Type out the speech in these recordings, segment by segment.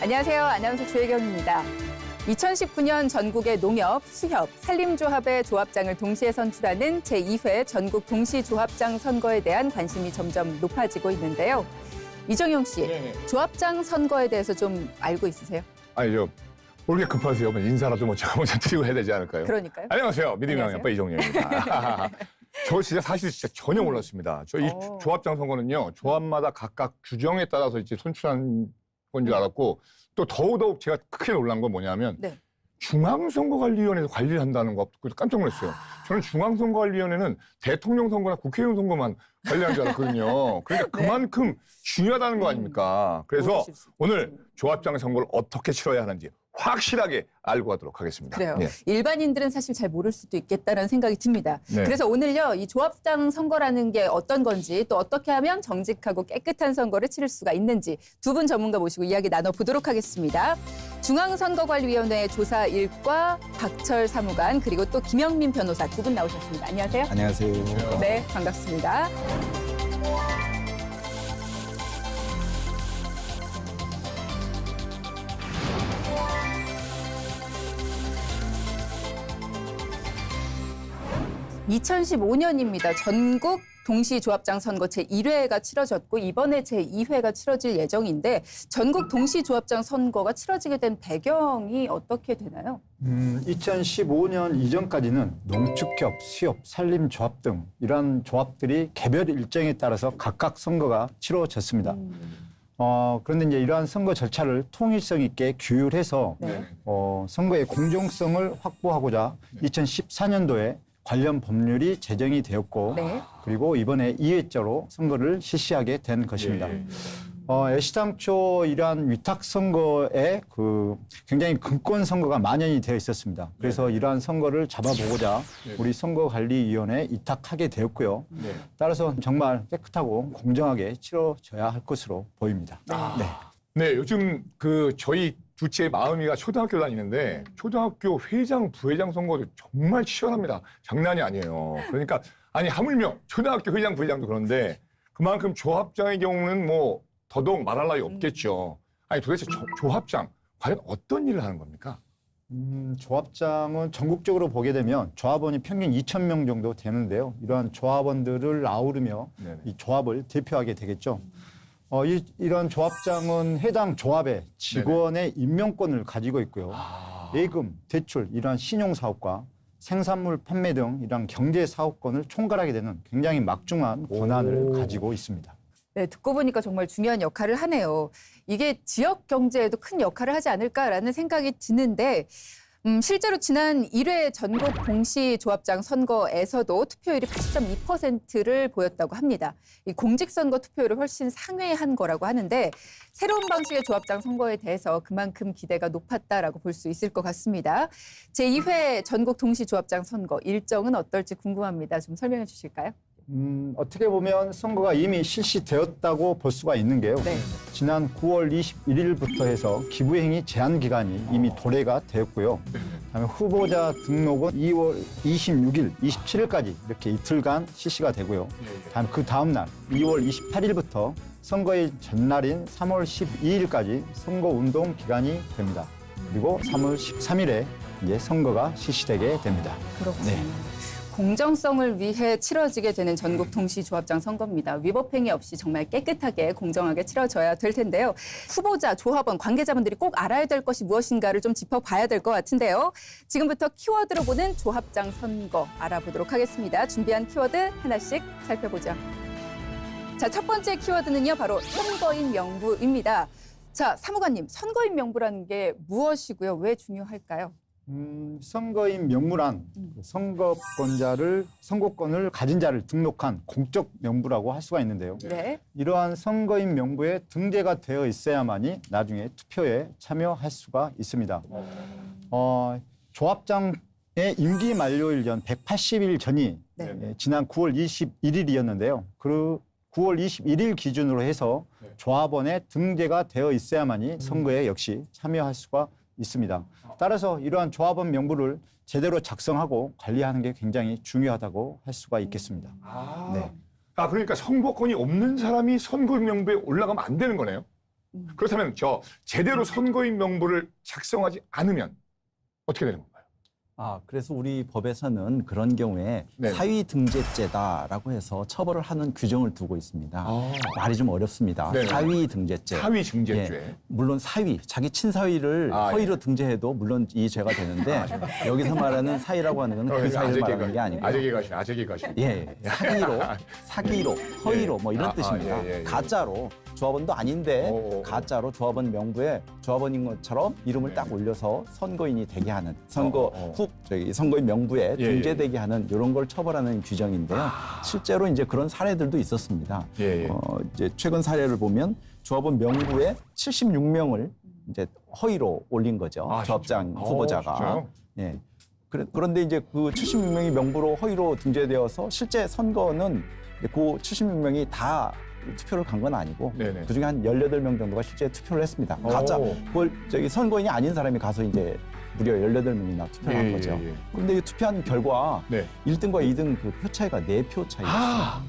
안녕하세요. 아나운서 주혜경입니다. 2019년 전국의 농협, 수협, 산림조합의 조합장을 동시에 선출하는 제2회 전국 동시조합장 선거에 대한 관심이 점점 높아지고 있는데요. 이정용 씨, 네네. 조합장 선거에 대해서 좀 알고 있으세요? 아니죠. 왜 이렇게 급하세요? 인사라도 뭐 제가 먼저 드리고 해야 되지 않을까요? 그러니까요. 안녕하세요. 믿음의 안녕하세요. 양양파 이종영입니다. 저 사실 전혀 몰랐습니다. 저 이 오. 조합장 선거는요. 조합마다 각각 규정에 따라서 이제 선출한 건 줄 알았고 또 더더욱 제가 크게 놀란 건 뭐냐면 네. 중앙선거관리위원회에서 관리를 한다는 거 깜짝 놀랐어요. 저는 중앙선거관리위원회는 대통령 선거나 국회의원 선거만 관리하는 줄 알았거든요. 그러니까 그만큼 중요하다는 거 아닙니까? 그래서 모르실 수 오늘 있죠. 조합장 선거를 어떻게 치러야 하는지 확실하게 알고 가도록 하겠습니다. 그래요. 예. 일반인들은 사실 잘 모를 수도 있겠다는 생각이 듭니다. 네. 그래서 오늘요, 이 조합장 선거라는 게 어떤 건지 또 어떻게 하면 정직하고 깨끗한 선거를 치를 수가 있는지 두 분 전문가 모시고 이야기 나눠보도록 하겠습니다. 중앙선거관리위원회 조사 1과 박철 사무관 그리고 또 김영민 변호사 두 분 나오셨습니다. 안녕하세요. 안녕하세요. 네, 반갑습니다. (2015년입니다) 전국 동시조합장 선거 제1회가 치러졌고 이번에 제2회가 치러질 예정인데 전국 동시조합장 선거가 치러지게 된 배경이 어떻게 되나요? 2015년 이전까지는 농축협, 수협, 산림조합 등 이러한 조합들이 개별 일정에 따라서 각각 선거가 치러졌습니다. 그런데 이제 이러한 선거 절차를 통일성 있게 규율해서 네. 선거의 공정성을 확보하고자 2014년도에 관련 법률이 제정이 되었고 네. 그리고 이번에 2회째로 선거를 실시하게 된 것입니다. 애시당초 이러한 위탁 선거에 굉장히 금권 선거가 만연이 되어 있었습니다. 그래서 이러한 선거를 잡아보고자 우리 선거관리위원회에 이탁하게 되었고요. 네. 따라서 정말 깨끗하고 공정하게 치러져야 할 것으로 보입니다. 네. 네, 요즘 저희 둘째 마음이가 초등학교 다니는데 초등학교 회장, 부회장 선거도 정말 치열합니다. 장난이 아니에요. 그러니까 아니 하물며 초등학교 회장, 부회장도 그런데 그만큼 조합장의 경우는 뭐 더더욱 말할 나위 없겠죠. 아니 도대체 조합장 과연 어떤 일을 하는 겁니까? 조합장은 전국적으로 보게 되면 조합원이 평균 2,000명 정도 되는데요. 이러한 조합원들을 아우르며 네네. 이 조합을 대표하게 되겠죠. 이런 조합장은 해당 조합의 직원의 임명권을 가지고 있고요. 예금, 대출, 이러한 신용사업과 생산물 판매 등 이러한 경제사업권을 총괄하게 되는 굉장히 막중한 권한을 가지고 있습니다. 네, 듣고 보니까 정말 중요한 역할을 하네요. 이게 지역 경제에도 큰 역할을 하지 않을까라는 생각이 드는데 실제로 지난 1회 전국 동시조합장 선거에서도 투표율이 80.2%를 보였다고 합니다. 이 공직선거 투표율을 훨씬 상회한 거라고 하는데 새로운 방식의 조합장 선거에 대해서 그만큼 기대가 높았다라고 볼 수 있을 것 같습니다. 제2회 전국 동시조합장 선거 일정은 어떨지 궁금합니다. 좀 설명해 주실까요? 어떻게 보면 선거가 이미 실시되었다고 볼 수가 있는 게요. 네. 지난 9월 21일부터 해서 기부행위 제한 기간이 이미 도래가 되었고요. 그다음에 후보자 등록은 2월 26일, 27일까지 이렇게 이틀간 실시가 되고요. 그 다음 날 2월 28일부터 선거의 전날인 3월 12일까지 선거운동 기간이 됩니다. 그리고 3월 13일에 이제 선거가 실시되게 됩니다. 그렇군요. 네. 공정성을 위해 치러지게 되는 전국 동시조합장 선거입니다. 위법행위 없이 정말 깨끗하게 공정하게 치러져야 될 텐데요. 후보자, 조합원, 관계자분들이 꼭 알아야 될 것이 무엇인가를 좀 짚어봐야 될 것 같은데요. 지금부터 키워드로 보는 조합장 선거 알아보도록 하겠습니다. 준비한 키워드 하나씩 살펴보죠. 자, 첫 번째 키워드는요, 바로 선거인 명부입니다. 자, 사무관님, 선거인 명부라는 게 무엇이고요? 왜 중요할까요? 선거인 명부란 선거권을 가진 자를 등록한 공적 명부라고 할 수가 있는데요. 네. 이러한 선거인 명부에 등재가 되어 있어야만이 나중에 투표에 참여할 수가 있습니다. 조합장의 임기 만료일 전 180일 전이 네. 지난 9월 21일이었는데요. 그 9월 21일 기준으로 해서 조합원에 등재가 되어 있어야만이 선거에 역시 참여할 수가 있습니다. 따라서 이러한 조합원 명부를 제대로 작성하고 관리하는 게 굉장히 중요하다고 할 수가 있겠습니다. 네. 그러니까 선거권이 없는 사람이 선거명부에 올라가면 안 되는 거네요? 그렇다면 제대로 선거인 명부를 작성하지 않으면 어떻게 되는 건가요? 그래서 우리 법에서는 그런 경우에 네. 사위등재죄다라고 해서 처벌을 하는 규정을 두고 있습니다. 말이 좀 어렵습니다. 네네. 사위등재죄. 사위 증제죄. 예, 물론 사위, 자기 친사위를 허위로 등재해도 물론 이 죄가 되는데 여기서 말하는 사위라고 하는 건 그 사위를 말하는 게 아니고 아재개 가시. 예, 사기로, 허위로 뭐 이런 뜻입니다. 예. 가짜로 조합원도 아닌데 가짜로 조합원 명부에 조합원인 것처럼 이름을 딱 올려서 선거인이 되게 하는 선거인 명부에 예, 등재되게 하는 이런 걸 처벌하는 규정인데요. 실제로 이제 그런 사례들도 있었습니다. 예. 이제 최근 사례를 보면 조합원 명부에 76명을 이제 허위로 올린 거죠. 조합장 진짜요? 후보자가. 진짜요? 예. 그런데 이제 그 76명이 명부로 허위로 등재되어서 실제 선거는 그 76명이 다 투표를 간 건 아니고 네네. 그중에 한 18명 정도가 실제 투표를 했습니다. 가짜. 그걸 선거인이 아닌 사람이 가서 이제 무려 18명이나 투표를 한 거죠. 그런데 이 투표한 결과 네. 1등과 2등 그 표 차이가 4표 차이였어요.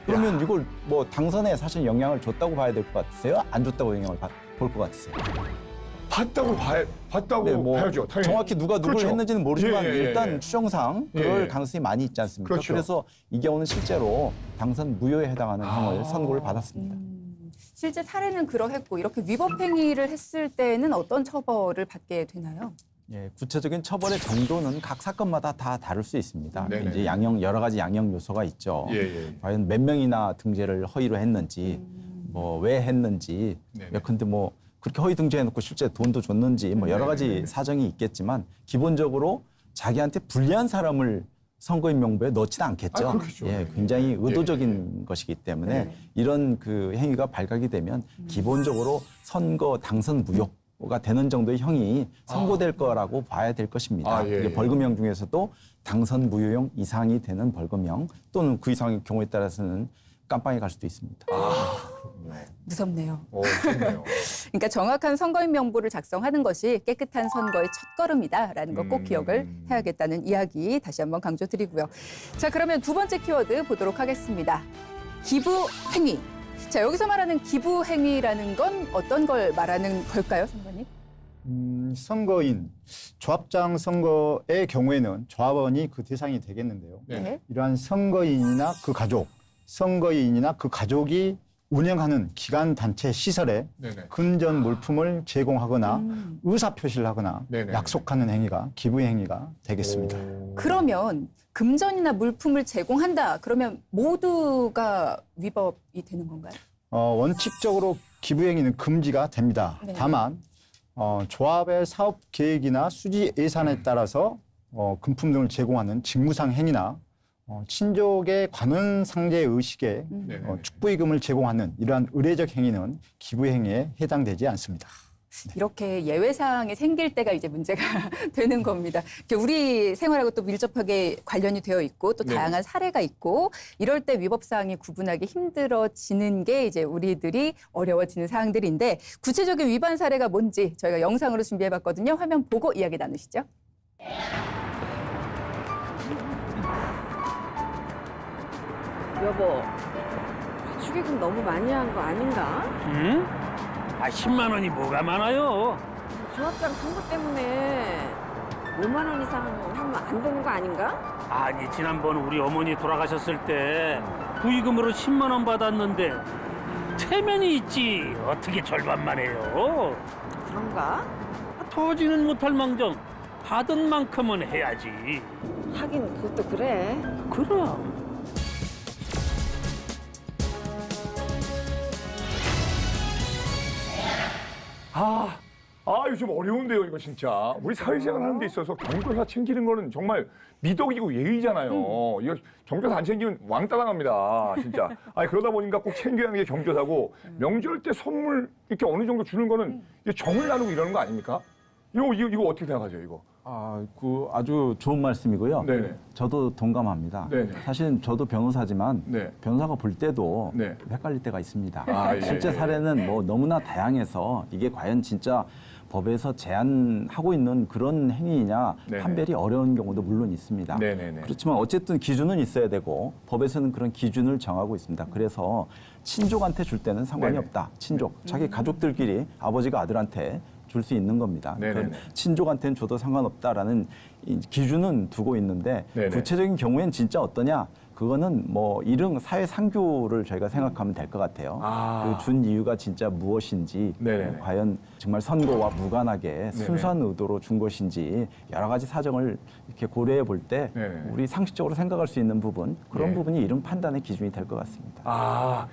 그러면 이걸 뭐 당선에 사실 영향을 줬다고 봐야 될 것 같으세요? 안 줬다고 영향을 볼 것 같으세요? 봤다고 봐야죠. 당연히. 정확히 누가 누굴 그렇죠. 했는지는 모르지만 예. 일단 추정상 그럴 예. 가능성이 많이 있지 않습니까? 그렇죠. 그래서 이 경우는 실제로 당선 무효에 해당하는 형을 선고를 받았습니다. 실제 사례는 그러했고 이렇게 위법 행위를 했을 때는 어떤 처벌을 받게 되나요? 예, 구체적인 처벌의 정도는 각 사건마다 다 다를 수 있습니다. 네네. 이제 여러 가지 양형 요소가 있죠. 예. 과연 몇 명이나 등재를 허위로 했는지, 뭐 왜 했는지, 네네. 예컨대 뭐 그렇게 허위 등재해놓고 실제 돈도 줬는지, 뭐 여러 가지 네네. 사정이 있겠지만 기본적으로 자기한테 불리한 사람을 선거인 명부에 넣지는 않겠죠. 그렇겠죠. 예, 굉장히 의도적인 것이기 때문에 이런 그 행위가 발각이 되면 기본적으로 선거 당선 무효가 되는 정도의 형이 선고될 거라고 봐야 될 것입니다. 이게 벌금형 중에서도 당선 무효형 이상이 되는 벌금형 또는 그 이상의 경우에 따라서는 깜빵에 갈 수도 있습니다. 무섭네요. 좋네요. 그러니까 정확한 선거인 명부를 작성하는 것이 깨끗한 선거의 첫걸음이다라는 거 꼭 기억을 해야겠다는 이야기 다시 한번 강조드리고요. 자, 그러면 두 번째 키워드 보도록 하겠습니다. 기부 행위. 자, 여기서 말하는 기부 행위라는 건 어떤 걸 말하는 걸까요, 선배님? 선거인, 조합장 선거의 경우에는 조합원이 그 대상이 되겠는데요. 네. 이러한 선거인이나 그 가족이 운영하는 기관 단체 시설에 네네. 근전 물품을 제공하거나 의사 표시를 하거나 네네. 약속하는 행위가 기부 행위가 되겠습니다. 그러면 금전이나 물품을 제공한다. 그러면 모두가 위법이 되는 건가요? 원칙적으로 기부 행위는 금지가 됩니다. 네. 다만 조합의 사업 계획이나 수지 예산에 따라서 금품 등을 제공하는 직무상 행위나 친족의 관원 상제 의식에 축부이금을 제공하는 이러한 의례적 행위는 기부 행위에 해당되지 않습니다. 이렇게 예외사항이 생길 때가 이제 문제가 되는 겁니다. 우리 생활하고 또 밀접하게 관련이 되어 있고 또 다양한 사례가 있고 이럴 때 위법사항이 구분하기 힘들어지는 게 이제 우리들이 어려워지는 사항들인데 구체적인 위반 사례가 뭔지 저희가 영상으로 준비해봤거든요. 화면 보고 이야기 나누시죠. 여보, 축의금 너무 많이 한 거 아닌가? 응? 10만 원이 뭐가 많아요? 조합장 선거 때문에 5만 원 이상 하면 안 되는 거 아닌가? 아니, 지난번 우리 어머니 돌아가셨을 때 부의금으로 10만 원 받았는데 체면이 있지 어떻게 절반만 해요? 그런가? 터지는 못할 망정 받은 만큼은 해야지. 하긴 그것도 그래. 그럼. 이거 좀 어려운데요, 이거 진짜. 우리 사회생활 하는 데 있어서 경조사 챙기는 거는 정말 미덕이고 예의잖아요. 이거 경조사 안 챙기면 왕따 당합니다, 진짜. 그러다 보니까 꼭 챙겨야 하는 게 경조사고 명절 때 선물 이렇게 어느 정도 주는 거는 이게 정을 나누고 이러는 거 아닙니까? 이거 어떻게 생각하세요, 이거? 아주 좋은 말씀이고요. 네네. 저도 동감합니다. 네네. 사실 저도 변호사지만 네. 변호사가 볼 때도 네. 헷갈릴 때가 있습니다. 예, 실제 예. 사례는 뭐 너무나 다양해서 이게 과연 진짜 법에서 제한하고 있는 그런 행위이냐 네네. 판별이 어려운 경우도 물론 있습니다. 네네네. 그렇지만 어쨌든 기준은 있어야 되고 법에서는 그런 기준을 정하고 있습니다. 그래서 친족한테 줄 때는 상관이 네네. 없다. 친족, 자기 가족들끼리 아버지가 아들한테 줄 수 있는 겁니다. 네네네. 그건 친족한테는 줘도 상관없다라는 이 기준은 두고 있는데 네네. 구체적인 경우엔 진짜 어떠냐? 그거는 뭐 일흥 사회 상규를 저희가 생각하면 될 것 같아요. 아. 그 준 이유가 진짜 무엇인지, 네네네. 과연 정말 선거와 무관하게 순수한 의도로 준 것인지 여러 가지 사정을 이렇게 고려해 볼 때 네네. 우리 상식적으로 생각할 수 있는 부분 그런 예. 부분이 일흥 판단의 기준이 될 것 같습니다.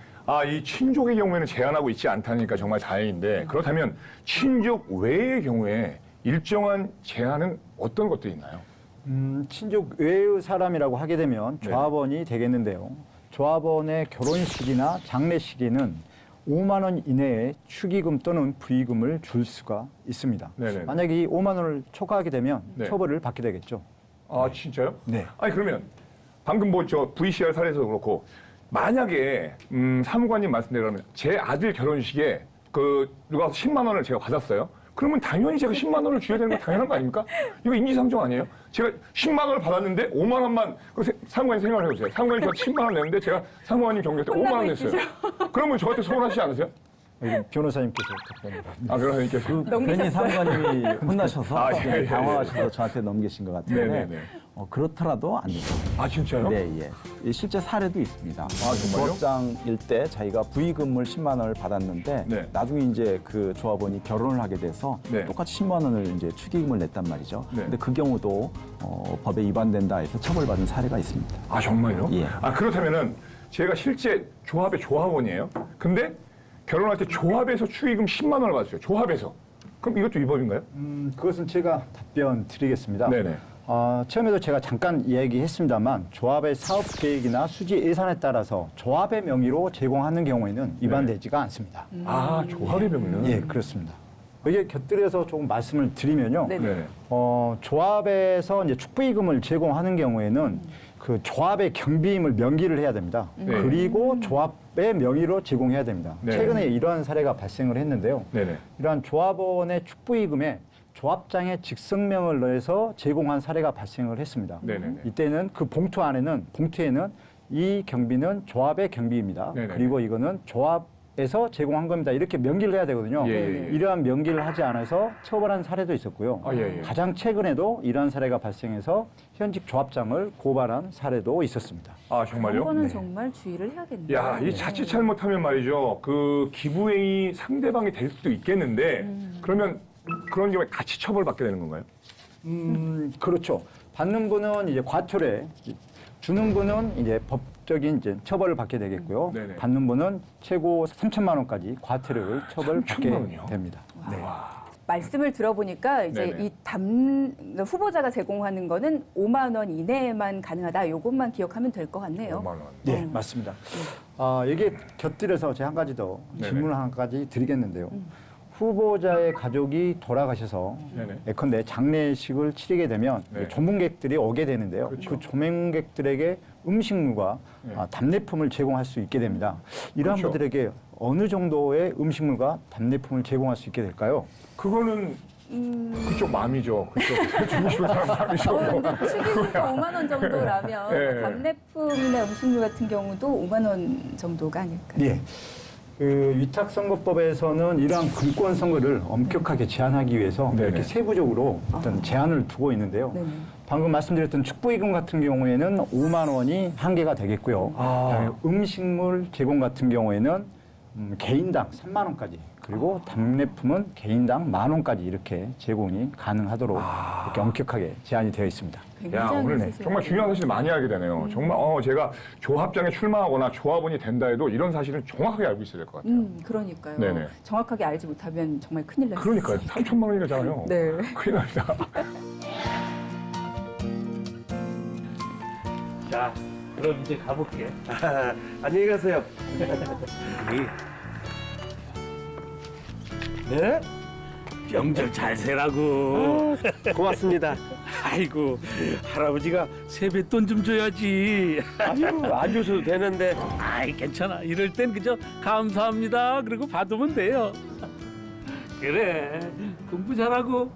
이 친족의 경우에는 제한하고 있지 않다니까 정말 다행인데 그렇다면 친족 외의 경우에 일정한 제한은 어떤 것들이 있나요? 친족 외의 사람이라고 하게 되면 조합원이 되겠는데요. 조합원의 결혼식이나 장례식에는 5만 원 이내에 축의금 또는 부의금을 줄 수가 있습니다. 네네. 만약에 이 5만 원을 초과하게 되면 네. 처벌을 받게 되겠죠. 진짜요? 네. 아니 그러면 방금 뭐 저 VCR 사례에서 그렇고 만약에 사무관님 말씀대로라면 제 아들 결혼식에 그 누가 10만 원을 제가 받았어요. 그러면 당연히 제가 10만 원을 줘야 되는 거 당연한 거 아닙니까? 이거 인지상정 아니에요? 제가 10만 원을 받았는데 5만 원만 사무관님 생각을 해보세요. 사무관님 저한테 10만 원 냈는데 제가 사무관님 경비할 때 5만 원 냈어요. 그러면 저한테 서운하시지 않으세요? 여기 변호사님께서 답변을. 변호사님께서. 괜히 사무관님이 혼나셔서 예. 당황하셔서 저한테 넘기신 것 같은데 네네네. 그렇더라도 안 됩니다. 진짜요? 네, 예. 이 실제 사례도 있습니다. 정말요? 조합장일 때 자기가 부의금을 10만 원을 받았는데 네. 나중에 이제 그 조합원이 결혼을 하게 돼서 네. 똑같이 10만 원을 이제 축의금을 냈단 말이죠. 네. 근데 그 경우도 법에 위반된다 해서 처벌받은 사례가 있습니다. 정말요? 예. 그렇다면은 제가 실제 조합의 조합원이에요. 근데 결혼할 때 조합에서 축의금 10만 원을 받았어요. 조합에서. 그럼 이것도 위법인가요? 그것은 제가 답변 드리겠습니다. 네네. 처음에도 제가 잠깐 이야기했습니다만 조합의 사업 계획이나 수지 예산에 따라서 조합의 명의로 제공하는 경우에는 위반되지가 않습니다. 조합의 명의는? 예, 그렇습니다. 여기에 곁들여서 조금 말씀을 드리면요. 네네. 조합에서 이제 축부의금을 제공하는 경우에는 그 조합의 경비임을 명기를 해야 됩니다. 네. 그리고 조합의 명의로 제공해야 됩니다. 네. 최근에 이러한 사례가 발생을 했는데요. 네네. 이러한 조합원의 축부의금에 조합장의 직성명을 넣어서 제공한 사례가 발생을 했습니다. 네네네. 이때는 그 봉투에는 이 경비는 조합의 경비입니다. 네네네. 그리고 이거는 조합에서 제공한 겁니다. 이렇게 명기를 해야 되거든요. 예. 이러한 명기를 하지 않아서 처벌한 사례도 있었고요. 예. 가장 최근에도 이러한 사례가 발생해서 현직 조합장을 고발한 사례도 있었습니다. 정말요? 이거는 정말 주의를 해야겠네요. 이 자칫 잘못하면 말이죠. 그 기부행위 상대방이 될 수도 있겠는데 그러면 그런 경우에 같이 처벌받게 되는 건가요? 그렇죠. 받는 분은 이제 과태료, 주는 분은 이제 법적인 이제 처벌을 받게 되겠고요. 네네. 받는 분은 최고 3천만 원까지 과태료를 처벌받게 3천만 원이요? 됩니다. 네. 말씀을 들어보니까 이제 네네. 후보자가 제공하는 거는 5만 원 이내에만 가능하다. 이것만 기억하면 될 것 같네요. 5만 원. 네, 맞습니다. 여기에 곁들여서 제가 한 가지 더 네네. 질문을 한 가지 드리겠는데요. 후보자의 가족이 돌아가셔서 네네. 예컨대 장례식을 치르게 되면 네. 조문객들이 오게 되는데요. 그렇죠. 그 조문객들에게 음식물과 네. 답례품을 제공할 수 있게 됩니다. 이러한 그렇죠. 분들에게 어느 정도의 음식물과 답례품을 제공할 수 있게 될까요? 그거는 그쪽 마음이죠. 그쪽 주고 싶은 사람 마음이죠. 근데 축의금가 5만 원 정도라면 네. 답례품이나 음식물 같은 경우도 5만 원 정도가 아닐까요? 예. 그 위탁선거법에서는 이러한 금권 선거를 엄격하게 제한하기 위해서 네네. 이렇게 세부적으로 어떤 제한을 두고 있는데요. 네네. 방금 말씀드렸던 축부의금 같은 경우에는 5만 원이 한계가 되겠고요. 그다음에 음식물 제공 같은 경우에는 개인당 3만 원까지 그리고 답례품은 개인당 1만 원까지 이렇게 제공이 가능하도록 이렇게 엄격하게 제한이 되어 있습니다. 오늘 세세하게. 정말 중요한 사실 많이 알게 되네요. 정말 제가 조합장에 출마하거나 조합원이 된다 해도 이런 사실은 정확하게 알고 있어야 될 것 같아요. 그러니까요. 네네. 정확하게 알지 못하면 정말 큰일 날 수 그러니까요. 있어요. 3천만 원이잖아요. 네. 큰일 납니다. 자, 그럼 이제 가볼게. 안녕히 가세요. 네? 명절 잘 세라고. 고맙습니다. 아이고, 할아버지가 세뱃돈 좀 줘야지. 아유, 안 줘도 되는데. 아이, 괜찮아. 이럴 땐 그저 감사합니다. 그리고 받으면 돼요. 그래. 공부 잘하고.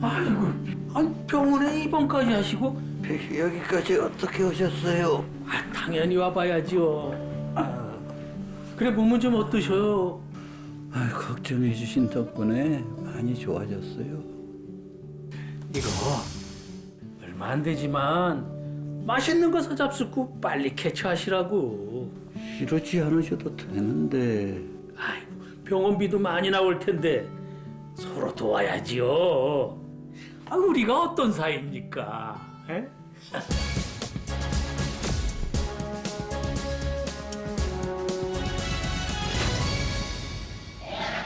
아이고, 아니 병원에 입원까지 하시고? 여기까지 어떻게 오셨어요? 아, 당연히 와봐야죠. 그래 몸은 좀 어떠셔요? 걱정해 주신 덕분에 많이 좋아졌어요. 이거 얼마 안 되지만 맛있는 거 사잡수고 빨리 캐치하시라고. 이러지 않으셔도 되는데. 아이고, 병원비도 많이 나올 텐데 서로 도와야지요. 아, 우리가 어떤 사이입니까? 에?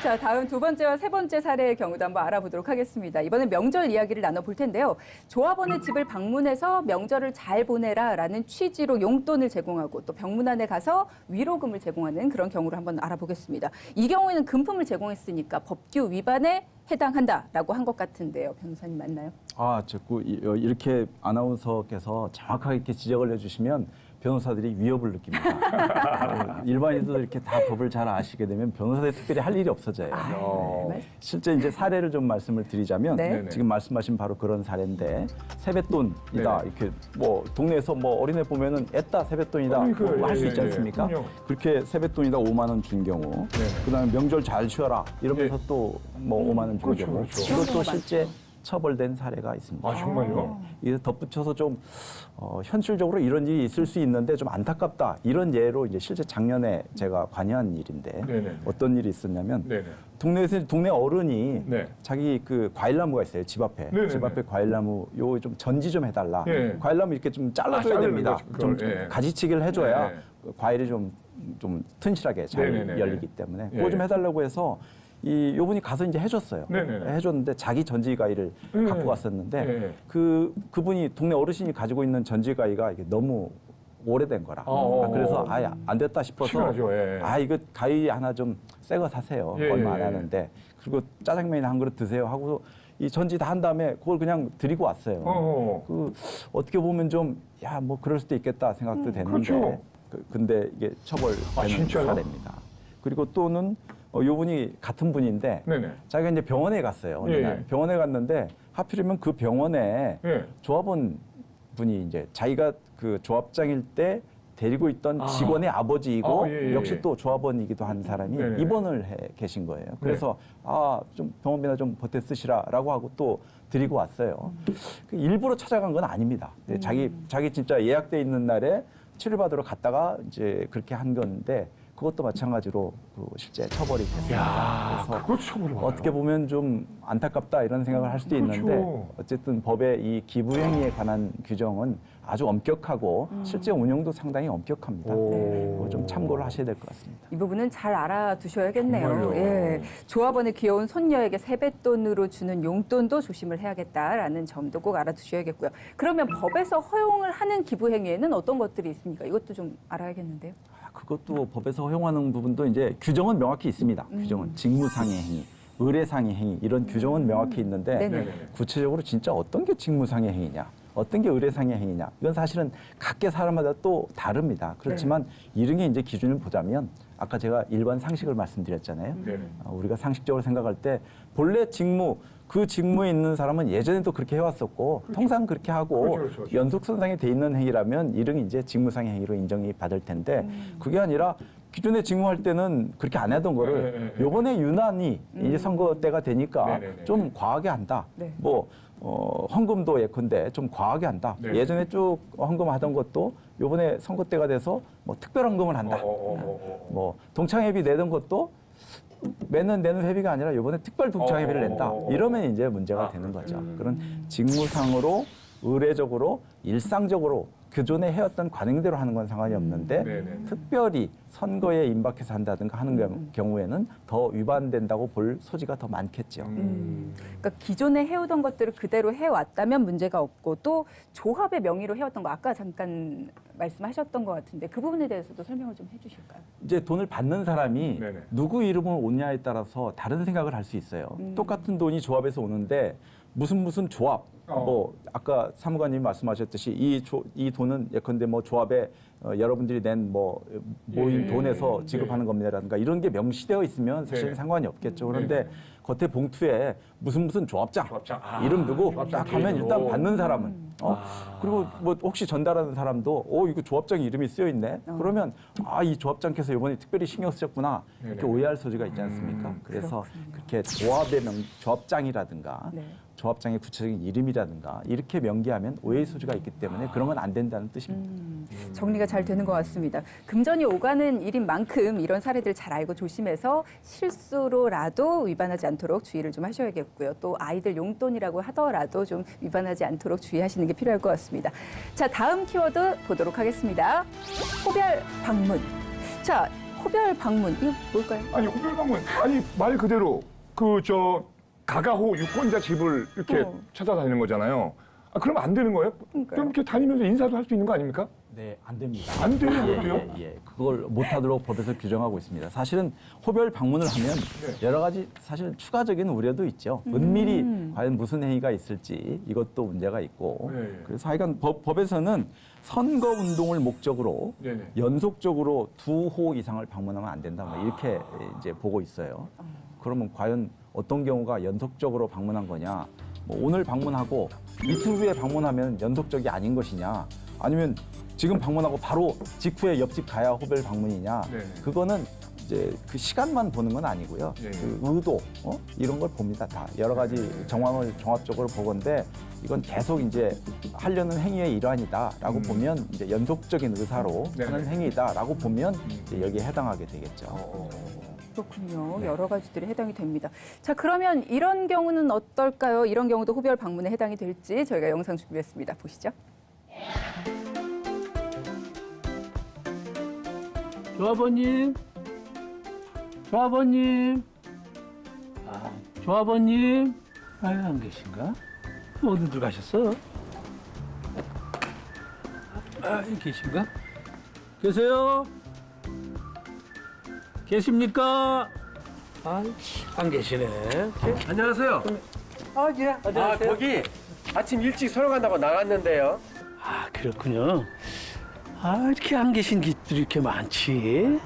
자, 다음 두 번째와 세 번째 사례의 경우도 한번 알아보도록 하겠습니다. 이번엔 명절 이야기를 나눠볼 텐데요. 조합원의 집을 방문해서 명절을 잘 보내라라는 취지로 용돈을 제공하고 또 병문안에 가서 위로금을 제공하는 그런 경우를 한번 알아보겠습니다. 이 경우에는 금품을 제공했으니까 법규 위반에 해당한다라고 한 것 같은데요. 변호사님 맞나요? 자꾸 이렇게 아나운서께서 정확하게 이렇게 지적을 해주시면 변호사들이 위협을 느낍니다. 일반인도 이렇게 다 법을 잘 아시게 되면 변호사들이 특별히 할 일이 없어져요. 네. 실제 이제 사례를 좀 말씀을 드리자면 네. 지금 말씀하신 바로 그런 사례인데 세뱃돈이다 네네. 이렇게 뭐 동네에서 뭐 어린애 보면은 애따 세뱃돈이다 그러니까요. 할 수 예, 있지 예, 않습니까? 그럼요. 그렇게 세뱃돈이다 5만 원 준 경우, 네네. 그다음에 명절 잘 쉬어라 이러면서 네. 또 뭐 5만 원 준 그렇죠, 경우, 그렇죠. 이것도 실제 처벌된 사례가 있습니다. 아, 정말요? 이에 덧붙여서 좀 현실적으로 이런 일이 있을 수 있는데 좀 안타깝다 이런 예로 이제 실제 작년에 제가 관여한 일인데 네네. 어떤 일이 있었냐면 네네. 동네에서 동네 어른이 네. 자기 그 과일나무가 있어요 집 앞에 네네네. 집 앞에 과일나무 요 좀 전지 좀 해달라 예. 과일나무 이렇게 좀 잘라줘야 자르는 됩니다 거죠, 좀 그걸. 예. 가지치기를 해줘야 네. 그 과일이 좀 튼실하게 잘 네네네. 열리기 때문에 예. 그거 좀 해달라고 해서 요 분이 가서 이제 해줬어요. 네네네. 해줬는데 자기 전지가위를 예. 갖고 갔었는데 예. 그분이 동네 어르신이 가지고 있는 전지가위가 이게 너무 오래된 거라. 그래서 아예 안 됐다 싶어서 필요하죠, 예. 이거 가위 하나 좀 새 거 사세요. 예, 얼마 안 예. 하는데 그리고 짜장면이나 한 그릇 드세요 하고 이 전지 다 한 다음에 그걸 그냥 드리고 왔어요. 어떻게 보면 좀 뭐 그럴 수도 있겠다 생각도 됐는데 그렇죠. 근데 이게 처벌되는 진짜요? 사례입니다. 그리고 또는 요 분이 같은 분인데 네네. 자기가 이제 병원에 갔어요. 어느 예, 날 예. 병원에 갔는데 하필이면 그 병원에 예. 조합원 분이 이제 자기가 그 조합장일 때 데리고 있던 직원의 아버지이고 예, 예, 역시 예. 또 조합원이기도 한 사람이 네네. 입원을 해 계신 거예요. 그래서 좀 병원비나 좀 보태 쓰시라라고 하고 또 드리고 왔어요. 그 일부러 찾아간 건 아닙니다. 자기 진짜 예약돼 있는 날에 치료받으러 갔다가 이제 그렇게 한 건데 그것도 마찬가지로 실제 처벌이 됐습니다. 야, 그래서 그것도 처벌을 받아요. 어떻게 보면 좀 안타깝다 이런 생각을 할 수도 그렇죠. 있는데 어쨌든 법의 이 기부 행위에 관한 규정은 아주 엄격하고 실제 운영도 상당히 엄격합니다. 그거 좀 참고를 하셔야 될 것 같습니다. 이 부분은 잘 알아두셔야겠네요. 정말요. 예. 조합원의 귀여운 손녀에게 세뱃돈으로 주는 용돈도 조심을 해야겠다라는 점도 꼭 알아두셔야겠고요. 그러면 법에서 허용을 하는 기부 행위에는 어떤 것들이 있습니까? 이것도 좀 알아야겠는데요. 그것도 법에서 허용하는 부분도 이제 규정은 명확히 있습니다. 규정은 직무상의 행위, 의례상의 행위 이런 규정은 명확히 있는데 네네. 구체적으로 진짜 어떤 게 직무상의 행위냐, 어떤 게 의례상의 행위냐 이건 사실은 각계 사람마다 또 다릅니다. 그렇지만 이런 게 이제 기준을 보자면 아까 제가 일반 상식을 말씀드렸잖아요. 네네. 우리가 상식적으로 생각할 때 본래 직무 그 직무에 있는 사람은 예전에도 그렇게 해왔었고 통상 그렇게 하고 그렇죠. 연속선상에 돼 있는 행위라면 이런 이제 직무상의 행위로 인정이 받을 텐데 그게 아니라 기존에 직무할 때는 그렇게 안 하던 거를 요번에 유난히 이제 선거 때가 되니까 네네네. 좀 과하게 한다. 네. 뭐 헌금도 예컨대 좀 과하게 한다. 네. 예전에 쭉 헌금하던 것도 요번에 선거 때가 돼서 뭐 특별 헌금을 한다. 뭐 동창회비 내던 것도 매년 내는 회비가 아니라 이번에 특별 동창회비를 낸다. 이러면 이제 문제가 되는 거죠. 그런 직무상으로 의례적으로 일상적으로 기존에 해왔던 관행대로 하는 건 상관이 없는데 네네. 특별히 선거에 임박해서 한다든가 하는 경우에는 더 위반된다고 볼 소지가 더 많겠죠. 그러니까 기존에 해오던 것들을 그대로 해왔다면 문제가 없고 또 조합의 명의로 해왔던 거 아까 잠깐 말씀하셨던 것 같은데 그 부분에 대해서도 설명을 좀 해주실까요? 이제 돈을 받는 사람이 네네. 누구 이름으로 오냐에 따라서 다른 생각을 할 수 있어요. 똑같은 돈이 조합에서 오는데 무슨 조합, 뭐 아까 사무관님 말씀하셨듯이 이 돈은 예컨대 뭐 조합에 여러분들이 낸 뭐 모인 돈에서 지급하는 겁니다라든가 이런 게 명시되어 있으면 사실 상관이 없겠죠. 그런데 겉에 봉투에 무슨 조합장, 이름 두고 딱 하면 일단 받는 사람은 그리고 뭐 혹시 전달하는 사람도 이거 조합장 이름이 쓰여 있네. 그러면 이 조합장께서 이번에 특별히 신경 쓰셨구나 이렇게 오해할 소지가 있지 않습니까? 그래서 그렇게 조합의 조합장이라든가 조합장의 구체적인 이름이라든가 이렇게 명기하면 오해의 소지가 있기 때문에 그런 건 안 된다는 뜻입니다. 정리가 잘 되는 것 같습니다. 금전이 오가는 일인 만큼 이런 사례들 잘 알고 조심해서 실수로라도 위반하지 않도록 주의를 좀 하셔야겠고요. 또 아이들 용돈이라고 하더라도 좀 위반하지 않도록 주의하시는 게 필요할 것 같습니다. 자, 다음 키워드 보도록 하겠습니다. 호별 방문. 자, 호별 방문 이거 뭘까요? 아니 호별 방문 아니 말 그대로 가가호 유권자 집을 이렇게 찾아다니는 거잖아요. 그러면 안 되는 거예요? 그러니까요. 그럼 이렇게 다니면서 인사도 할 수 있는 거 아닙니까? 네, 안 됩니다. 안 되는 거예요? 그걸 못하도록 법에서 규정하고 있습니다. 사실은 호별 방문을 하면 여러 가지 사실 추가적인 우려도 있죠. 은밀히 과연 무슨 행위가 있을지 이것도 문제가 있고. 그래서 하여간 법에서는 선거 운동을 목적으로 연속적으로 2호 이상을 방문하면 안 된다. 뭐 이렇게 이제 보고 있어요. 그러면 과연 어떤 경우가 연속적으로 방문한 거냐? 뭐 오늘 방문하고 이틀 후에 방문하면 연속적이 아닌 것이냐? 아니면 지금 방문하고 바로 직후에 옆집 가야 호별 방문이냐? 그거는 이제 그 시간만 보는 건 아니고요. 그 의도 이런 걸 봅니다. 다 여러 가지 정황을 종합적으로 보건데 이건 계속 이제 하려는 행위의 일환이다라고 보면 이제 연속적인 의사로 하는 행위다라고 보면 이제 여기에 해당하게 되겠죠. 그렇군요. 여러 가지들이 해당이 됩니다. 자, 그러면 이런 경우는 어떨까요? 이런 경우도 호별 방문에 해당이 될지 저희가 영상 준비했습니다. 보시죠. 조합원님, 조합원님, 안 계신가? 어디들 가셨어? 여기 계신가? 계세요? 계십니까? 안 계시네. 안녕하세요. 예. 안녕하세요. 거기 아침 일찍 서러 간다고 나갔는데요. 그렇군요. 이렇게 안 계신 집들이 이렇게 많지?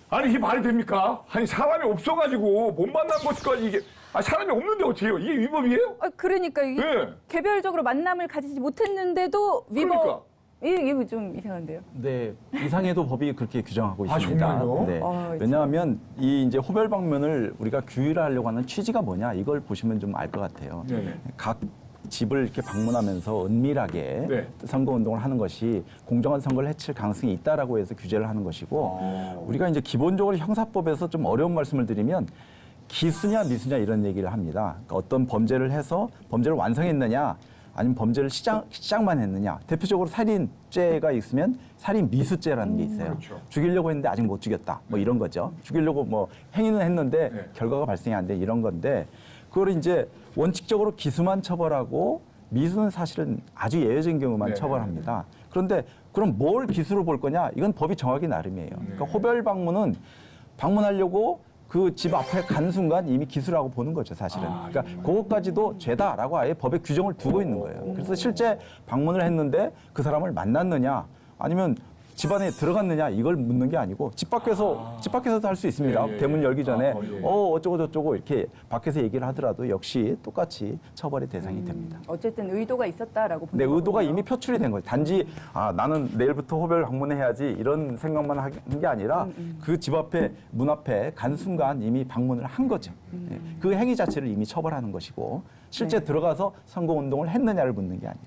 아니 이게 말이 됩니까? 아니 사람이 없어가지고 못 만난 것까지 이게 사람이 없는데 어떻게 해요? 이게 위법이에요? 그러니까 이게 개별적으로 만남을 가지지 못했는데도 위법. 그러니까. 이게 좀 이상한데요. 네, 이상해도 법이 그렇게 규정하고 있습니다. 정말요? 네. 왜냐하면 이 이제 호별 방문을 우리가 규율하려고 하는 취지가 뭐냐 이걸 보시면 좀 알 것 같아요. 각 집을 이렇게 방문하면서 은밀하게 선거 운동을 하는 것이 공정한 선거를 해칠 가능성이 있다라고 해서 규제를 하는 것이고 우리가 이제 기본적으로 형사법에서 좀 어려운 말씀을 드리면 기수냐 미수냐 이런 얘기를 합니다. 그러니까 어떤 범죄를 해서 범죄를 완성했느냐 아니면 범죄를 시작만 했느냐. 대표적으로 살인죄가 있으면 살인 미수죄라는 게 있어요. 죽이려고 했는데 아직 못 죽였다. 뭐 이런 거죠. 죽이려고 뭐 행위는 했는데 결과가 발생이 안 돼 이런 건데 그걸 이제 원칙적으로 기수만 처벌하고 미수는 사실은 아주 예외적인 경우만 처벌합니다. 그런데 그럼 뭘 기수로 볼 거냐? 이건 법이 정하기 나름이에요. 그러니까 호별 방문은 방문하려고 그 집 앞에 간 순간 이미 기수라고 보는 거죠, 사실은. 그러니까 그것까지도 죄다라고 아예 법에 규정을 두고 있는 거예요. 그래서 실제 방문을 했는데 그 사람을 만났느냐 아니면 집 안에 들어갔느냐 이걸 묻는 게 아니고 집 밖에서도 할 수 있습니다. 대문 열기 전에 어쩌고 저쩌고 이렇게 밖에서 얘기를 하더라도 역시 똑같이 처벌의 대상이 됩니다. 어쨌든 의도가 있었다라고 보는 네, 의도가 거군요. 이미 표출이 된 거예요. 단지 나는 내일부터 호별 방문해야지 이런 생각만 하는 게 아니라 그 집 앞에 문 앞에 간 순간 이미 방문을 한 거죠. 네, 그 행위 자체를 이미 처벌하는 것이고 실제 들어가서 선거 운동을 했느냐를 묻는 게 아니고.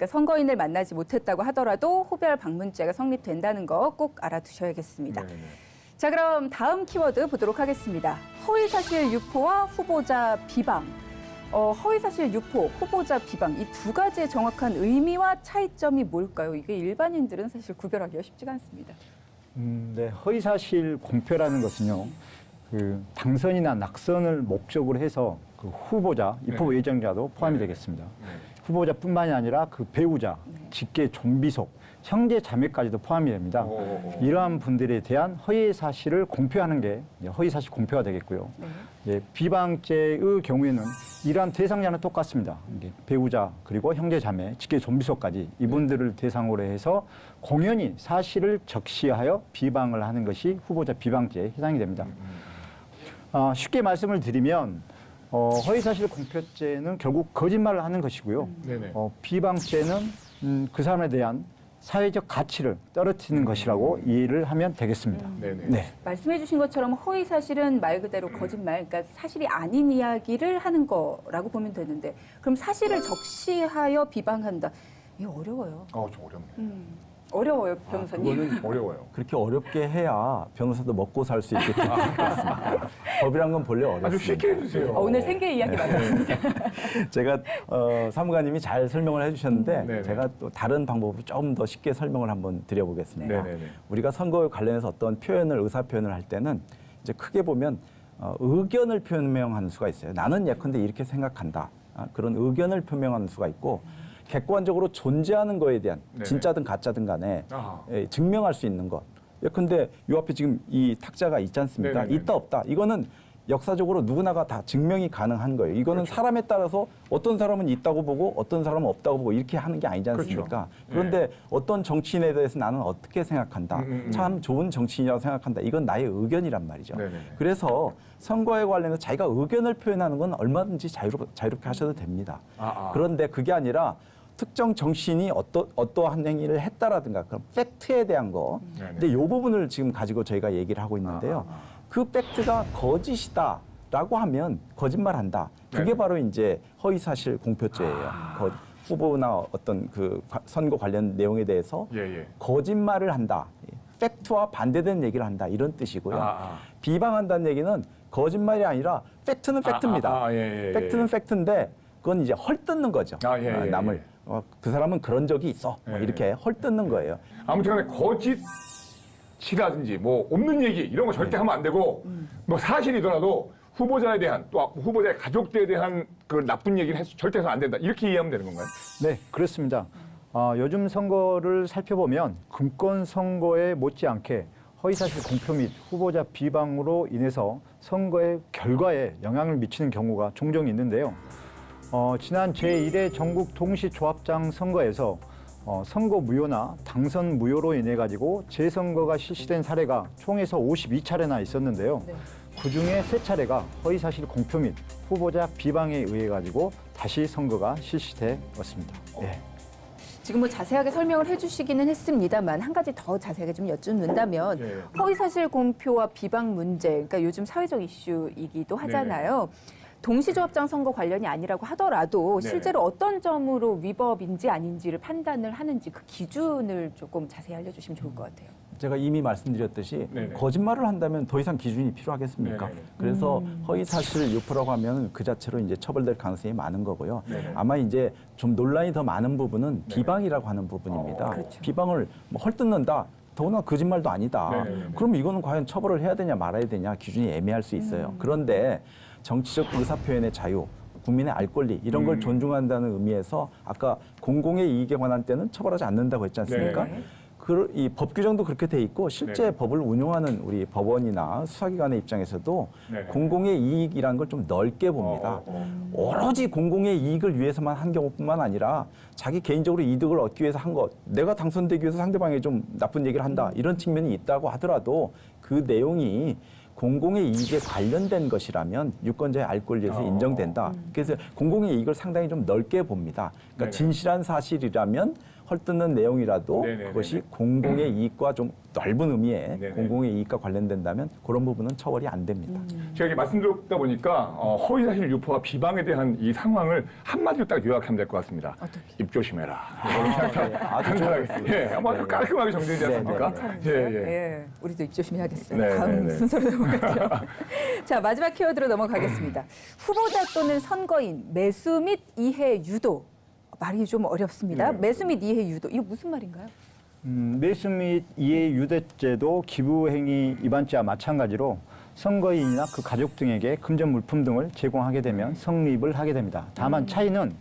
그러니까 선거인을 만나지 못했다고 하더라도 호별 방문죄가 성립된다는 거 꼭 알아두셔야겠습니다. 자, 그럼 다음 키워드 보도록 하겠습니다. 허위사실 유포와 후보자 비방. 허위사실 유포, 후보자 비방 이 두 가지의 정확한 의미와 차이점이 뭘까요? 이게 일반인들은 사실 구별하기가 쉽지가 않습니다. 네, 허위사실 공표라는 것은요, 그 당선이나 낙선을 목적으로 해서 그 후보자, 입후보 예정자도 포함이 되겠습니다. 후보자뿐만이 아니라 그 배우자, 직계 좀비속 형제 자매까지도 포함이 됩니다. 이러한 분들에 대한 허위 사실을 공표하는 게 이제 허위 사실 공표가 되겠고요. 예, 비방죄의 경우에는 이러한 대상자는 똑같습니다. 이게 배우자 그리고 형제 자매, 직계 좀비소까지 이분들을 대상으로 해서 공연히 사실을 적시하여 비방을 하는 것이 후보자 비방죄에 해당이 됩니다. 쉽게 말씀을 드리면 허위사실 공표죄는 결국 거짓말을 하는 것이고요. 네네. 비방죄는 그 사람에 대한 사회적 가치를 떨어뜨리는 것이라고 이해를 하면 되겠습니다. 네네. 네. 말씀해 주신 것처럼 허위 사실은 말 그대로 거짓말, 그러니까 사실이 아닌 이야기를 하는 거라고 보면 되는데 그럼 사실을 적시하여 비방한다. 이거 어려워요. 좀 어렵네. 어려워요, 변호사님. 그거는 어려워요. 그렇게 어렵게 해야 변호사도 먹고 살 수 있게 될 것 같습니다. 법이란 건 본래 어렵습니다. 아주 쉽게 해주세요. 오늘 생계 이야기 많았습니다. 제가 사무관님이 잘 설명을 해주셨는데 네네. 제가 또 다른 방법으로 조금 더 쉽게 설명을 한번 드려보겠습니다. 네네네. 우리가 선거에 관련해서 어떤 표현을 의사 표현을 할 때는 이제 크게 보면 의견을 표명하는 수가 있어요. 나는 예컨대 이렇게 생각한다. 그런 의견을 표명하는 수가 있고 객관적으로 존재하는 거에 대한 네네. 진짜든 가짜든 간에 아하. 증명할 수 있는 것. 예컨대 요 앞에 지금 이 탁자가 있지 않습니까? 네네네. 있다 없다. 이거는 역사적으로 누구나가 다 증명이 가능한 거예요. 이거는 그렇죠. 사람에 따라서 어떤 사람은 있다고 보고 어떤 사람은 없다고 보고 이렇게 하는 게 아니지 않습니까? 그렇죠. 그런데 어떤 정치인에 대해서 나는 어떻게 생각한다. 참 좋은 정치인이라고 생각한다. 이건 나의 의견이란 말이죠. 네네네. 그래서 선거에 관련해서 자기가 의견을 표현하는 건 얼마든지 자유롭게 하셔도 됩니다. 그런데 그게 아니라 특정 정치인이 어떠한 행위를 했다라든가 그런 팩트에 대한 거. 근데 이 부분을 지금 가지고 저희가 얘기를 하고 있는데요. 그 팩트가 거짓이다라고 하면 거짓말한다. 그게 네네. 바로 이제 허위사실 공표죄예요. 후보나 어떤 그 선거 관련 내용에 대해서 예. 거짓말을 한다. 팩트와 반대되는 얘기를 한다. 이런 뜻이고요. 비방한다는 얘기는 거짓말이 아니라 팩트는 팩트입니다. 예. 팩트는 팩트인데 그건 이제 헐뜯는 거죠. 예. 남을. 그 사람은 그런 적이 있어. 뭐 예. 이렇게 헐뜯는 거예요. 아무튼 간에 거짓이라든지 뭐 없는 얘기 이런 거 절대 하면 안 되고 뭐 사실이더라도 후보자에 대한 또 후보자의 가족들에 대한 그 나쁜 얘기를 절대 해서 안 된다. 이렇게 이해하면 되는 건가요? 네, 그렇습니다. 요즘 선거를 살펴보면 금권 선거에 못지않게 허위사실 공표 및 후보자 비방으로 인해서 선거의 결과에 영향을 미치는 경우가 종종 있는데요. 지난 제1회 전국 동시조합장 선거에서 선거 무효나 당선 무효로 인해 가지고 재선거가 실시된 사례가 총에서 52차례나 있었는데요. 네. 그중에 3차례가 허위사실 공표 및 후보자 비방에 의해 가지고 다시 선거가 실시되었습니다. 예. 지금 뭐 자세하게 설명을 해주시기는 했습니다만 한 가지 더 자세하게 좀 여쭙는다면 네. 허위사실 공표와 비방 문제, 그러니까 요즘 사회적 이슈이기도 하잖아요. 동시조합장 선거 관련이 아니라고 하더라도 네네. 실제로 어떤 점으로 위법인지 아닌지를 판단을 하는지 그 기준을 조금 자세히 알려주시면 좋을 것 같아요. 제가 이미 말씀드렸듯이 네네. 거짓말을 한다면 더 이상 기준이 필요하겠습니까? 네네. 그래서 허위사실 유포라고 하면 그 자체로 이제 처벌될 가능성이 많은 거고요. 네네. 아마 이제 좀 논란이 더 많은 부분은 비방이라고 하는 부분입니다. 그렇죠. 비방을 뭐 헐뜯는다. 더구나 거짓말도 아니다. 네네네. 그럼 이거는 과연 처벌을 해야 되냐 말아야 되냐 기준이 애매할 수 있어요. 그런데 정치적 의사표현의 자유, 국민의 알 권리 이런 걸 존중한다는 의미에서 아까 공공의 이익에 관한 때는 처벌하지 않는다고 했지 않습니까? 네네. 이 법 규정도 그렇게 돼 있고 실제 네네. 법을 운용하는 우리 법원이나 수사기관의 입장에서도 네네. 공공의 이익이라는 걸 좀 넓게 봅니다. 오로지 공공의 이익을 위해서만 한 경우뿐만 아니라 자기 개인적으로 이득을 얻기 위해서 한 것, 내가 당선되기 위해서 상대방이 좀 나쁜 얘기를 한다 이런 측면이 있다고 하더라도 그 내용이 공공의 이익에 관련된 것이라면 유권자의 알 권리에서 인정된다. 그래서 공공의 이익을 상당히 좀 넓게 봅니다. 그러니까 네네. 진실한 사실이라면 헐뜯는 내용이라도 네네네네. 그것이 공공의 이익과 좀 넓은 의미의 네네. 공공의 이익과 관련된다면 그런 부분은 처벌이 안 됩니다. 제가 이렇게 말씀드렸다 보니까 허위사실 유포와 비방에 대한 이 상황을 한마디로 딱 요약하면 될 것 같습니다. 입 조심해라. 아주 잘하겠습니다. 예, 아마 아주 깔끔하게 정리되지 않습니까? 예. 우리도 입 조심해야겠어요. 네, 다음 네, 네. 순서로 넘어갈게요. 자, 마지막 키워드로 넘어가겠습니다. 후보자 또는 선거인 매수 및 이해 유도. 말이 좀 어렵습니다. 네. 매수 및 이해 유도. 이거 무슨 말인가요? 매수 및 이해 유대죄도 기부행위 위반죄와 마찬가지로 선거인이나 그 가족 등에게 금전 물품 등을 제공하게 되면 성립을 하게 됩니다. 다만 차이는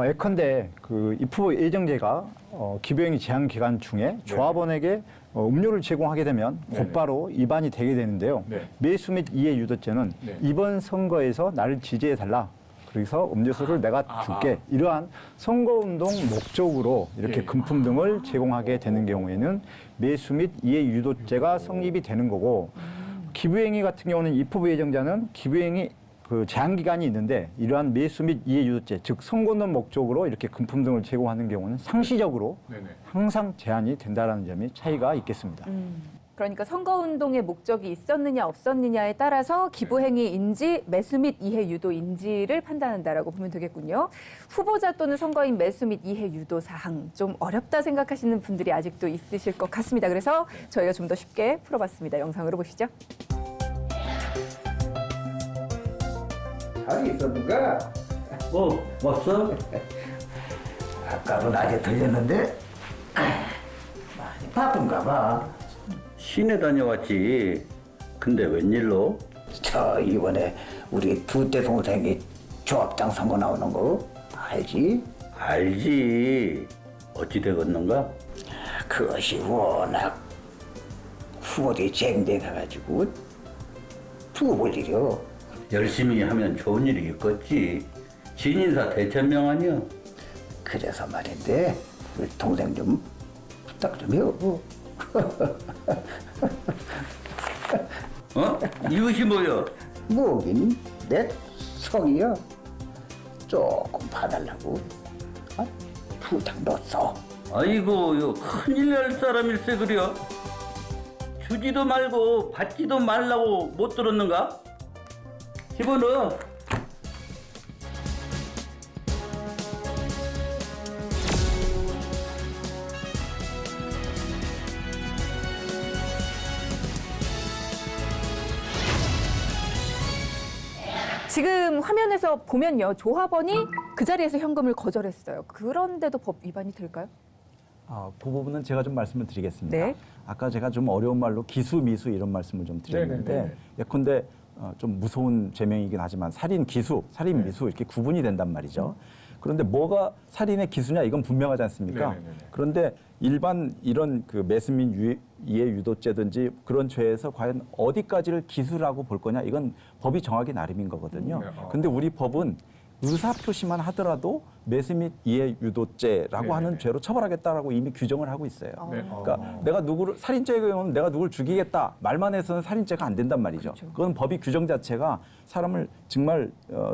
예컨대 그 입후보 예정제가 기부행위 제한 기간 중에 조합원에게 음료를 제공하게 되면 네네. 곧바로 위반이 되게 되는데요. 네. 매수 및 이해 유도죄는 네. 이번 선거에서 나를 지지해달라. 그래서 음료수를 내가 줄게. 이러한 선거운동 목적으로 이렇게 예. 금품 등을 제공하게 되는 경우에는 매수 및 이해 유도죄가 성립이 되는 거고 기부행위 같은 경우는 입후보 예정자는 기부행위 그 제한 기간이 있는데 이러한 매수 및 이해 유도죄, 즉 선거운동 목적으로 이렇게 금품 등을 제공하는 경우는 상시적으로 네네. 항상 제한이 된다라는 점이 차이가 있겠습니다. 그러니까 선거운동의 목적이 있었느냐 없었느냐에 따라서 기부행위인지 매수 및 이해 유도인지를 판단한다라고 보면 되겠군요. 후보자 또는 선거인 매수 및 이해 유도 사항 좀 어렵다 생각하시는 분들이 아직도 있으실 것 같습니다. 그래서 저희가 좀 더 쉽게 풀어봤습니다. 영상으로 보시죠. 잘 있었는가? 왔어? 아까도 낮에 들렸는데 많이 바쁜가 봐. 시내 다녀왔지. 근데 웬일로? 저 이번에 우리 두째 동생이 조합장 선거 나오는 거 알지? 알지. 어찌 되겠는가? 그것이 워낙 후보들이 쟁쟁해가지고 두고 볼 일이요. 열심히 하면 좋은 일이 있겠지. 진인사 대천명 아니야? 그래서 말인데 우리 동생 좀 부탁 좀 해요. 이것이 뭐야? 뭐긴 내 성이야. 조금 봐달라고 부탁 넣었어. 아이고, 요 큰일 날 사람일세 그려. 주지도 말고 받지도 말라고 못 들었는가? 집어넣어. 지금 화면에서 보면요. 조합원이 그 자리에서 현금을 거절했어요. 그런데도 법 위반이 될까요? 그 부분은 제가 좀 말씀을 드리겠습니다. 네. 아까 제가 좀 어려운 말로 기수, 미수 이런 말씀을 좀 드렸는데 네네네. 예컨대 좀 무서운 죄명이긴 하지만 살인, 기수, 살인, 미수 이렇게 구분이 된단 말이죠. 그런데 뭐가 살인의 기수냐 이건 분명하지 않습니까? 네네네. 그런데 일반 이런 그 매수 및 이해 유도죄든지 그런 죄에서 과연 어디까지를 기수라고 볼 거냐 이건 법이 정하기 나름인 거거든요. 네. 근데 우리 법은 의사 표시만 하더라도 매수 및 이해 유도죄라고 네네네. 하는 죄로 처벌하겠다라고 이미 규정을 하고 있어요. 네. 그러니까 내가 누구를 살인죄의 경우는 내가 누구를 죽이겠다 말만 해서는 살인죄가 안 된단 말이죠. 그건 법이 규정 자체가 사람을 정말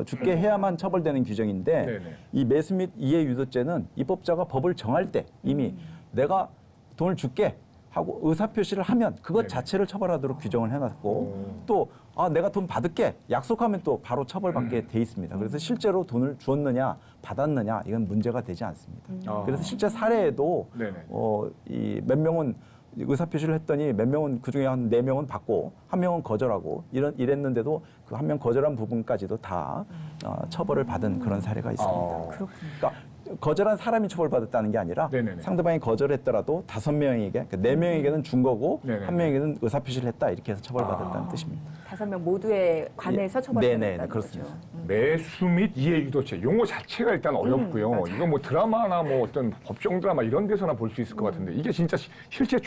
죽게 해야만 처벌되는 규정인데 네네. 이 매수 및 이해 유도죄는 입법자가 법을 정할 때 이미 내가 돈을 줄게 하고 의사 표시를 하면 그것 네네. 자체를 처벌하도록 규정을 해놨고 또 내가 돈 받을게 약속하면 또 바로 처벌받게 돼 있습니다. 그래서 실제로 돈을 주었느냐 받았느냐 이건 문제가 되지 않습니다. 그래서 실제 사례에도 네네. 이 몇 명은 의사 표시를 했더니 몇 명은 그 중에 한 4명은 받고 한 명은 거절하고 이랬는데도 그 한 명 거절한 부분까지도 다 처벌을 받은 그런 사례가 있습니다. 그러니까 거절한 사람이 처벌받았다는 게 아니라 네네네. 상대방이 거절했더라도 5명에게 그러니까 4명에게는 준 거고 네네네. 한 명에게는 의사 표시를 했다 이렇게 해서 처벌받았다는 뜻입니다. 5명 모두에 관해서 처벌받는다는 네네, 거죠. 그렇습니다. 매수 및 이해 유도죄 용어 자체가 일단 어렵고요. 이거 뭐 드라마나 뭐 어떤 법정 드라마 이런 데서나 볼 수 있을 것 같은데 이게 진짜 실제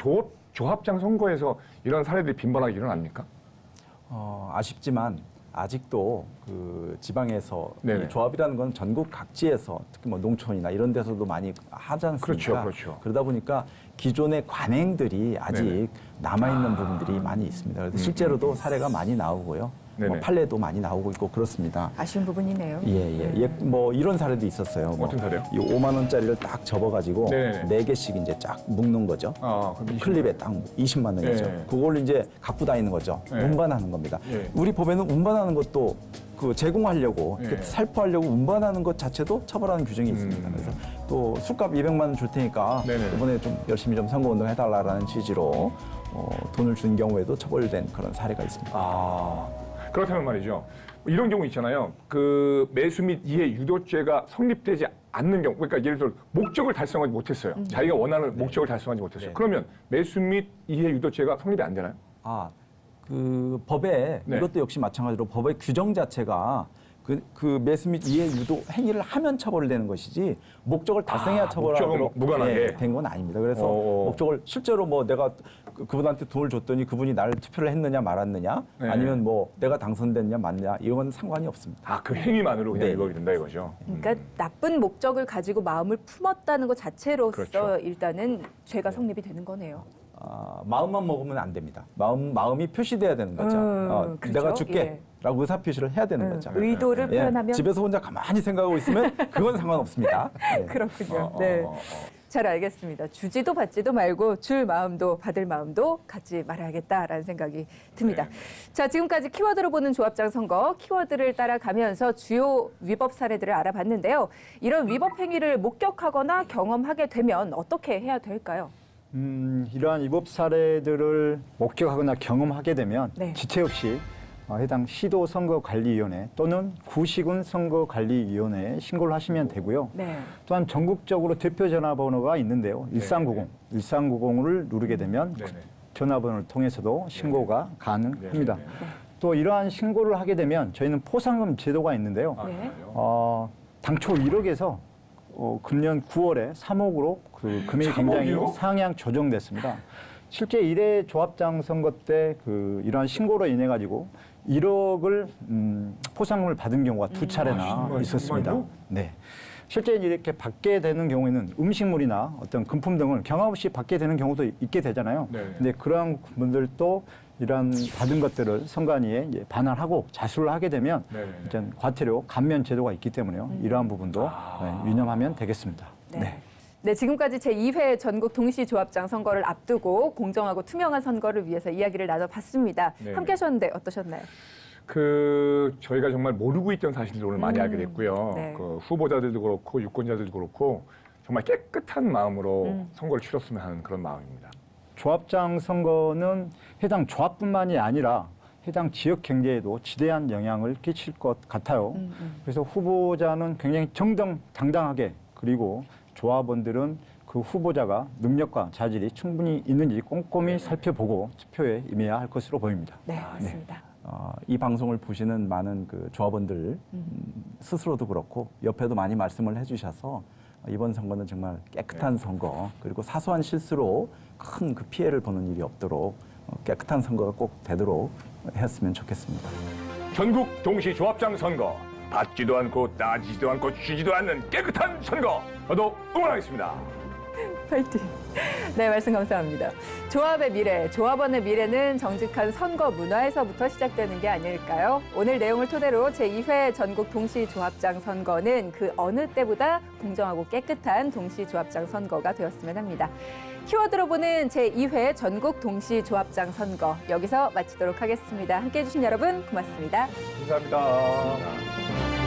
조합장 선거에서 이런 사례들이 빈번하게 일어납니까? 아쉽지만 아직도 그 지방에서 네네. 이 조합이라는 건 전국 각지에서 특히 뭐 농촌이나 이런 데서도 많이 하지 않습니까? 그렇죠. 그러다 보니까 기존의 관행들이 아직 네네. 남아있는 부분들이 많이 있습니다. 그래서 실제로도 사례가 많이 나오고요. 뭐 네네. 판례도 많이 나오고 있고 그렇습니다. 아쉬운 부분이네요. 예, 뭐 이런 사례도 있었어요. 뭐 어떤 사례요? 이 5만 원짜리를 딱 접어가지고 네네. 4개씩 이제 쫙 묶는 거죠. 그럼 클립에 딱 20만 원이죠. 예. 그걸 이제 갖고 다니는 거죠. 예. 운반하는 겁니다. 예. 우리 법에는 운반하는 것도 그 제공하려고 예. 그 살포하려고 운반하는 것 자체도 처벌하는 규정이 있습니다. 그래서 또 술값 200만 원 줄 테니까 네네. 이번에 좀 열심히 좀 선거운동 해달라라는 취지로 돈을 준 경우에도 처벌된 그런 사례가 있습니다. 그렇다면 말이죠. 이런 경우 있잖아요. 그 매수 및 이해 유도죄가 성립되지 않는 경우, 그러니까 예를 들어 목적을 달성하지 못했어요. 자기가 원하는 목적을 달성하지 못했어요. 그러면 매수 및 이해 유도죄가 성립이 안 되나요? 그 법에 네. 이것도 역시 마찬가지로 법의 규정 자체가 그 매수 및 이해 유도 행위를 하면 처벌되는 것이지 목적을 달성해야 처벌하도록 목적은 무관하게? 된 건 아닙니다. 그래서 어. 목적을 실제로 뭐 내가 그분한테 돈을 줬더니 그분이 나를 투표를 했느냐 말았느냐 네. 아니면 뭐 내가 당선됐냐 맞느냐 이건 상관이 없습니다. 아, 그 행위만으로 그냥 네. 이거 된다 이거죠. 그러니까 나쁜 목적을 가지고 마음을 품었다는 것 자체로서 그렇죠. 일단은 죄가 성립이 되는 거네요. 마음만 먹으면 안 됩니다. 마음이 표시돼야 되는 거죠. 그렇죠. 내가 줄게라고 의사 표시를 해야 되는 거죠. 의도를 예, 표현하면 집에서 혼자 가만히 생각하고 있으면 그건 상관없습니다. 네. 그렇군요. 네. 잘 알겠습니다. 주지도 받지도 말고 줄 마음도 받을 마음도 갖지 말아야겠다라는 생각이 듭니다. 자, 지금까지 키워드로 보는 조합장 선거 키워드를 따라가면서 주요 위법 사례들을 알아봤는데요. 이런 위법 행위를 목격하거나 경험하게 되면 어떻게 해야 될까요? 이러한 위법 사례들을 목격하거나 경험하게 되면 네. 지체 없이 해당 시도선거관리위원회 또는 구시군 선거관리위원회에 신고를 하시면 되고요. 네. 또한 전국적으로 대표 전화번호가 있는데요. 1390, 1390을 누르게 되면 네네. 전화번호를 통해서도 신고가 가능합니다. 네네. 또 이러한 신고를 하게 되면 저희는 포상금 제도가 있는데요. 아, 네. 그래요? 당초 1억에서 금년 9월에 3억으로 그 금액이 굉장히 3억이요? 상향 조정됐습니다. 실제 1회 조합장 선거 때 이러한 신고로 인해 가지고 1억을 포상금을 받은 경우가 두 차례나 정말, 있었습니다. 정말요? 네. 실제 이렇게 받게 되는 경우에는 음식물이나 어떤 금품 등을 경험 없이 받게 되는 경우도 있게 되잖아요. 네. 근데 그러한 분들도 이러한 받은 것들을 선관위에 이제 반환하고 자수를 하게 되면 네네. 이제 과태료 감면 제도가 있기 때문에요. 이러한 부분도 유념하면 되겠습니다. 네. 네, 지금까지 제2회 전국 동시조합장 선거를 앞두고 공정하고 투명한 선거를 위해서 이야기를 나눠봤습니다. 네네. 함께 하셨는데 어떠셨나요? 저희가 정말 모르고 있던 사실들을 오늘 많이 알게 됐고요. 네. 그 후보자들도 그렇고 유권자들도 그렇고 정말 깨끗한 마음으로 선거를 치렀으면 하는 그런 마음입니다. 조합장 선거는 해당 조합뿐만이 아니라 해당 지역 경제에도 지대한 영향을 끼칠 것 같아요. 그래서 후보자는 굉장히 정정당당하게 그리고 조합원들은 그 후보자가 능력과 자질이 충분히 있는지 꼼꼼히 살펴보고 투표에 임해야 할 것으로 보입니다. 네, 맞습니다. 이 방송을 보시는 많은 그 조합원들 스스로도 그렇고 옆에도 많이 말씀을 해주셔서 이번 선거는 정말 깨끗한 선거 그리고 사소한 실수로 큰 그 피해를 보는 일이 없도록 깨끗한 선거가 꼭 되도록 했으면 좋겠습니다. 전국 동시 조합장 선거 받지도 않고 따지지도 않고 쥐지도 않는 깨끗한 선거 저도 응원하겠습니다. 파이팅. 네, 말씀 감사합니다. 조합의 미래, 조합원의 미래는 정직한 선거 문화에서부터 시작되는 게 아닐까요? 오늘 내용을 토대로 제2회 전국 동시조합장 선거는 그 어느 때보다 공정하고 깨끗한 동시조합장 선거가 되었으면 합니다. 키워드로 보는 제2회 전국 동시조합장 선거 여기서 마치도록 하겠습니다. 함께해 주신 여러분 고맙습니다. 감사합니다.